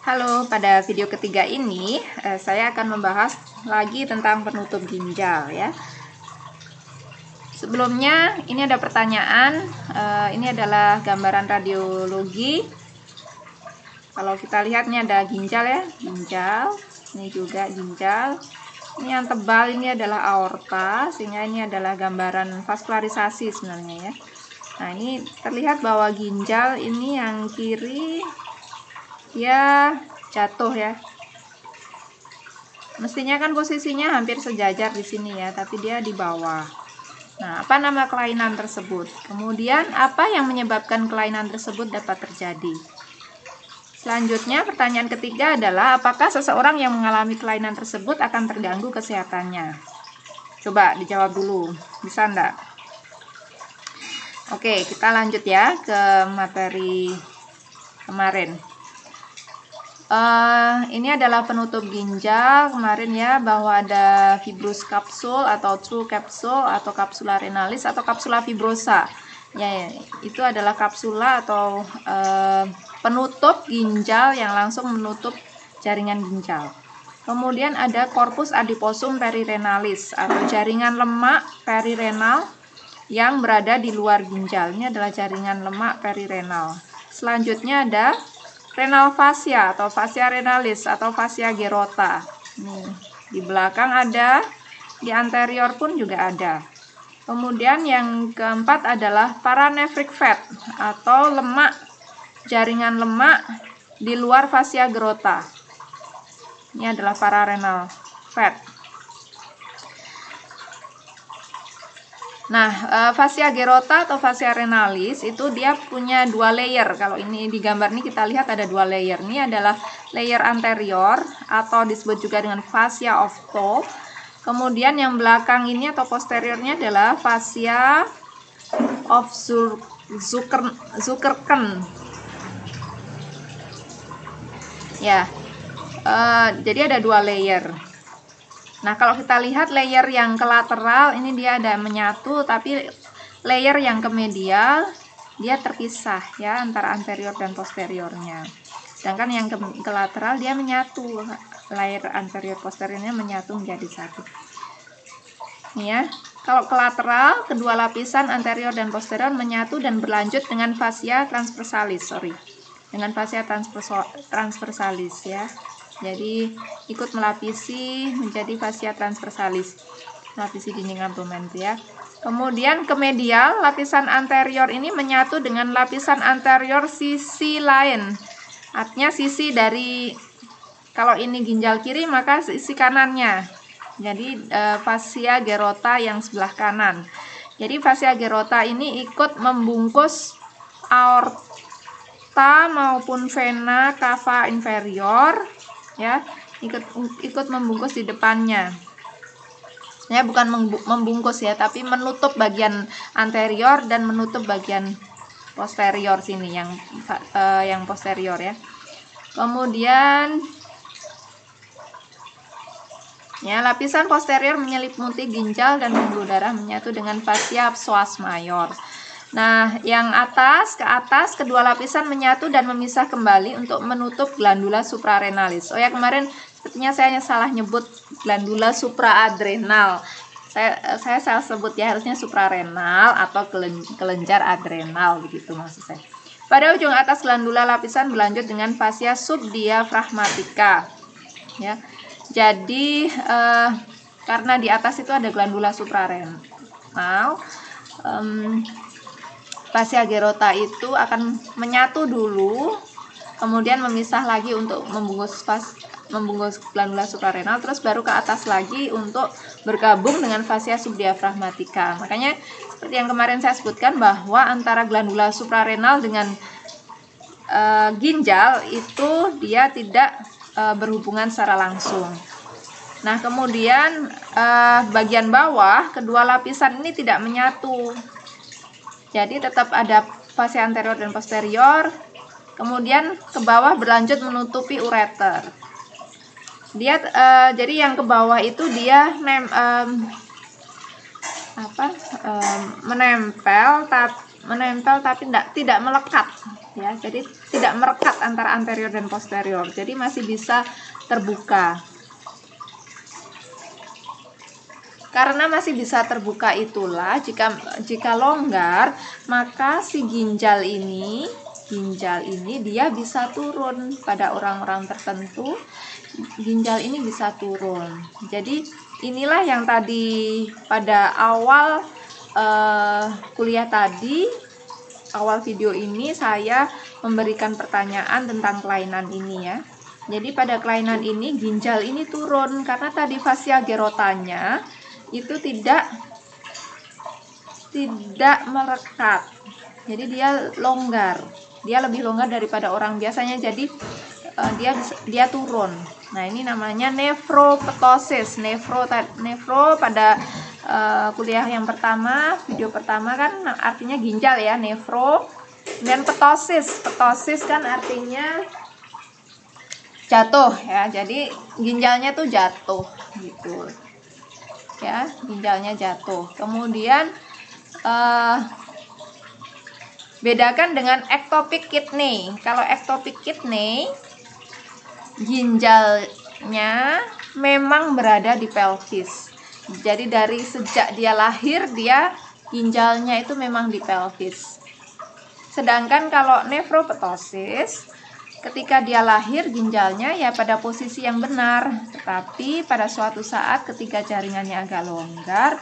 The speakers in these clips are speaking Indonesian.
Halo, pada video ketiga ini saya akan membahas lagi tentang penutup ginjal ya. Sebelumnya ini ada pertanyaan, ini adalah gambaran radiologi. Kalau kita lihat ini ada ginjal ya, ginjal, ini juga ginjal. Ini yang tebal ini adalah aorta, sehingga ini adalah gambaran vaskularisasi sebenarnya ya. Nah, ini terlihat bahwa ginjal ini yang kiri dia jatuh ya. Mestinya kan posisinya hampir sejajar di sini ya, tapi dia di bawah. Nah, apa nama kelainan tersebut? Kemudian apa yang menyebabkan kelainan tersebut dapat terjadi? Selanjutnya, pertanyaan ketiga adalah apakah seseorang yang mengalami kelainan tersebut akan terganggu kesehatannya? Coba dijawab dulu, bisa enggak? Oke, kita lanjut ya ke materi kemarin. Ini adalah penutup ginjal kemarin ya, bahwa ada fibrous capsule atau true capsule atau capsula renalis atau capsula fibrosa ya, itu adalah kapsula atau penutup ginjal yang langsung menutup jaringan ginjal. Kemudian ada corpus adiposum perirenalis atau jaringan lemak perirenal yang berada di luar ginjal. Ini adalah jaringan lemak perirenal. Selanjutnya ada renal fascia atau fascia renalis atau fascia gerota. Nih, di belakang ada, di anterior pun juga ada. Kemudian yang keempat adalah paranephric fat atau lemak, jaringan lemak di luar fascia gerota. Ini adalah pararenal fat. Nah, fascia gerota atau fascia renalis itu dia punya dua layer. Kalau ini di gambar ini kita lihat ada dua layer. Ini adalah layer anterior atau disebut juga dengan fascia of Toth. Kemudian yang belakang ini atau posteriornya adalah fascia of Zuckerken. Ya, jadi ada dua layer. Nah, kalau kita lihat layer yang ke lateral ini dia ada menyatu, tapi layer yang ke medial dia terpisah ya antara anterior dan posteriornya. Sedangkan yang ke lateral dia menyatu, layer anterior posteriornya menyatu menjadi satu. Nih ya, kalau ke lateral kedua lapisan anterior dan posterior menyatu dan berlanjut dengan fascia transversalis, dengan fascia transversalis ya. Jadi ikut melapisi menjadi fascia transversalis, melapisi dinding abdomen ya. Kemudian ke medial, lapisan anterior ini menyatu dengan lapisan anterior sisi lain. Artinya sisi dari, kalau ini ginjal kiri maka sisi kanannya. Jadi fascia gerota yang sebelah kanan. Jadi fascia gerota ini ikut membungkus aorta maupun vena cava inferior ya, ikut membungkus di depannya. Ya, bukan membungkus ya, tapi menutup bagian anterior dan menutup bagian posterior sini yang posterior ya. Kemudian ya, lapisan posterior menyelimuti ginjal dan pembuluh darah menyatu dengan fascia psoas mayor. Nah, yang ke atas kedua lapisan menyatu dan memisah kembali untuk menutup glandula suprarenalis. Oh ya, kemarin sepertinya saya salah nyebut glandula supraadrenal. Saya salah sebut ya, harusnya suprarenal atau kelenjar adrenal begitu maksud saya. Pada ujung atas glandula lapisan berlanjut dengan fascia subdiafragmatica. Ya. Jadi karena di atas itu ada glandula suprarenal, fascia gerota itu akan menyatu dulu, kemudian memisah lagi untuk membungkus glandula suprarenal, terus baru ke atas lagi untuk bergabung dengan fascia subdiafragmatica. Makanya seperti yang kemarin saya sebutkan bahwa antara glandula suprarenal dengan ginjal itu dia tidak berhubungan secara langsung. Nah, kemudian bagian bawah kedua lapisan ini tidak menyatu. Jadi tetap ada fascia anterior dan posterior. Kemudian ke bawah berlanjut menutupi ureter. Dia jadi yang ke bawah itu dia menempel tapi tidak melekat ya. Jadi tidak merekat antara anterior dan posterior, jadi masih bisa terbuka. Karena masih bisa terbuka itulah, jika longgar, maka si ginjal ini dia bisa turun pada orang-orang tertentu. Ginjal ini bisa turun. Jadi inilah yang tadi pada awal kuliah tadi, awal video ini saya memberikan pertanyaan tentang kelainan ini ya. Jadi pada kelainan ini ginjal ini turun karena tadi fascia gerotanya itu tidak merekat. Jadi dia longgar. Dia lebih longgar daripada orang biasanya. Jadi dia turun. Nah, ini namanya nefroptosis. Nefro pada kuliah yang pertama, video pertama kan artinya ginjal ya, nefro. Dan ptosis. Ptosis kan artinya jatuh ya. Jadi ginjalnya tuh jatuh gitu. Ya, ginjalnya jatuh. Kemudian bedakan dengan ectopic kidney. Kalau ectopic kidney, ginjalnya memang berada di pelvis. Jadi dari sejak dia lahir, ginjalnya itu memang di pelvis. Sedangkan kalau nefroptosis, ketika dia lahir ginjalnya ya pada posisi yang benar, tetapi pada suatu saat ketika jaringannya agak longgar,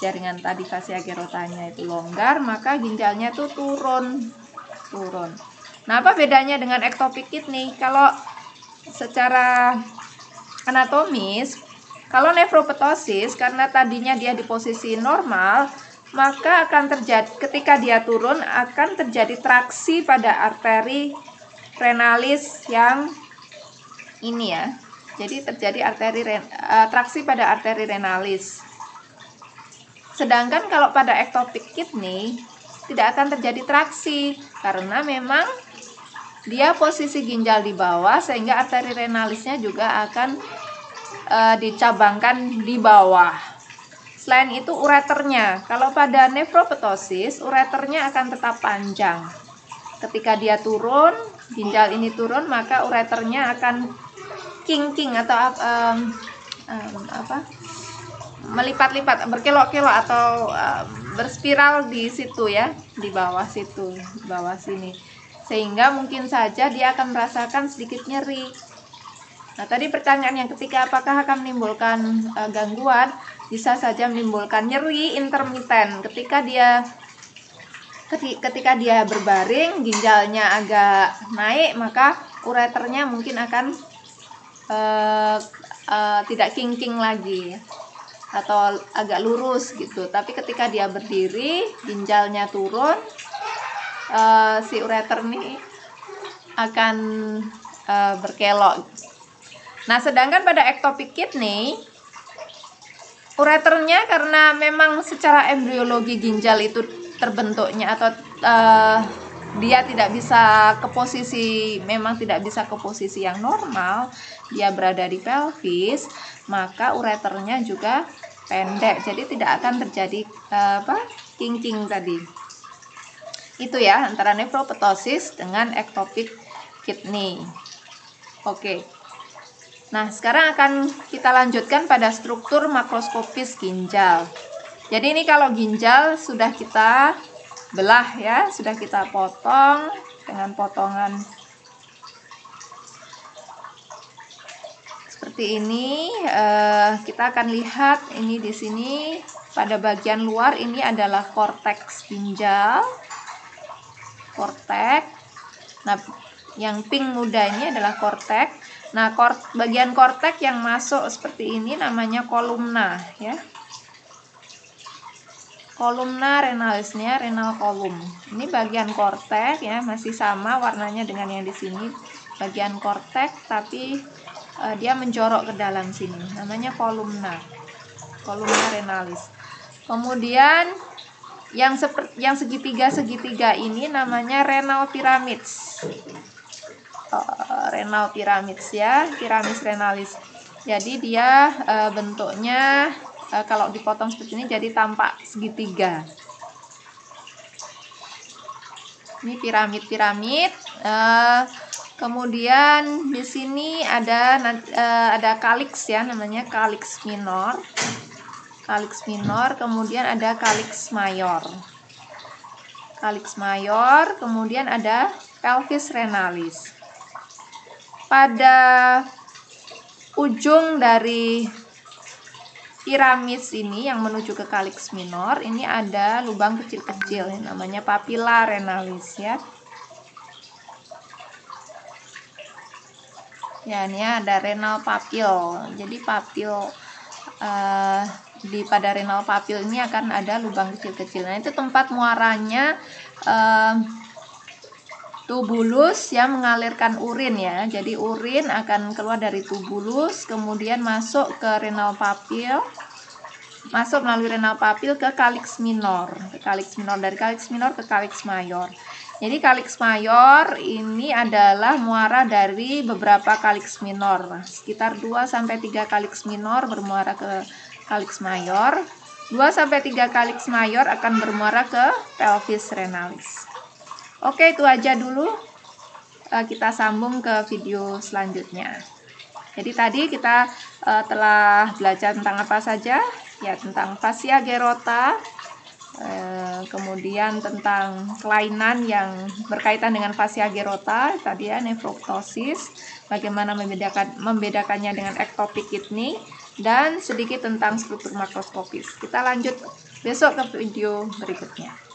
jaringan tadi fascia gerotanya itu longgar, maka ginjalnya tuh turun. Nah, apa bedanya dengan ectopic kidney? Kalau secara anatomis, kalau nefroptosis karena tadinya dia di posisi normal, maka akan terjadi ketika dia turun akan terjadi traksi pada arteri renalis yang ini ya. Jadi terjadi traksi pada arteri renalis. Sedangkan kalau pada ectopic kidney tidak akan terjadi traksi karena memang dia posisi ginjal di bawah sehingga arteri renalisnya juga akan dicabangkan di bawah. Selain itu ureternya, kalau pada nefroptosis ureternya akan tetap panjang. Ketika dia turun, ginjal ini turun, maka ureternya akan kingking atau melipat-lipat, berkelok-kelok atau berspiral di situ ya, di bawah situ, di bawah sini. Sehingga mungkin saja dia akan merasakan sedikit nyeri. Nah, tadi pertanyaan yang ketiga, apakah akan menimbulkan gangguan? Bisa saja menimbulkan nyeri intermiten ketika dia berbaring, ginjalnya agak naik, maka ureternya mungkin akan tidak kingking lagi atau agak lurus gitu. Tapi ketika dia berdiri, ginjalnya turun, si ureter ini akan berkelok. Nah, sedangkan pada ectopic kidney, ureternya karena memang secara embriologi ginjal itu terbentuknya atau dia tidak bisa ke posisi, memang tidak bisa ke posisi yang normal, dia berada di pelvis, maka ureternya juga pendek, jadi tidak akan terjadi kingking tadi. Itu ya antara nefroptosis dengan ectopic kidney. Oke. Nah, sekarang akan kita lanjutkan pada struktur makroskopis ginjal. Jadi ini kalau ginjal sudah kita belah ya, sudah kita potong dengan potongan seperti ini. Kita akan lihat ini di sini pada bagian luar ini adalah korteks ginjal. Korteks. Nah, yang pink muda ini adalah korteks. Nah, bagian korteks yang masuk seperti ini namanya kolumna ya. Kolumna renalisnya, renal kolum. Ini bagian korteks ya, masih sama warnanya dengan yang di sini. Bagian korteks tapi dia menjorok ke dalam sini. Namanya kolumna. Kolumna renalis. Kemudian yang segitiga ini namanya renal pyramids. Renal pyramids ya, pyramids renalis. Jadi dia bentuknya kalau dipotong seperti ini jadi tampak segitiga. Ini piramid-piramid. Kemudian di sini ada calyx ya, namanya calyx minor. Calyx minor, kemudian ada calyx mayor. Calyx mayor, kemudian ada pelvis renalis. Pada ujung dari piramid ini yang menuju ke calyx minor, ini ada lubang kecil-kecil, namanya papilla renalis ya. Ya, ini ada renal papil. Jadi papil pada renal papil ini akan ada lubang kecil-kecil. Nah, itu tempat muaranya tubulus yang mengalirkan urin ya. Jadi urin akan keluar dari tubulus, kemudian masuk ke renal papil, masuk melalui renal papil ke calyx minor, dari calyx minor ke calyx mayor. Jadi calyx mayor ini adalah muara dari beberapa calyx minor, sekitar 2-3 calyx minor bermuara ke calyx mayor. 2-3 calyx mayor akan bermuara ke pelvis renalis. Oke, itu aja dulu. Kita sambung ke video selanjutnya. Jadi tadi kita telah belajar tentang apa saja? Ya, tentang fascia gerota, kemudian tentang kelainan yang berkaitan dengan fascia gerota, tadi ya, nefroptosis, bagaimana membedakannya dengan ectopic kidney, dan sedikit tentang struktur makroskopis. Kita lanjut besok ke video berikutnya.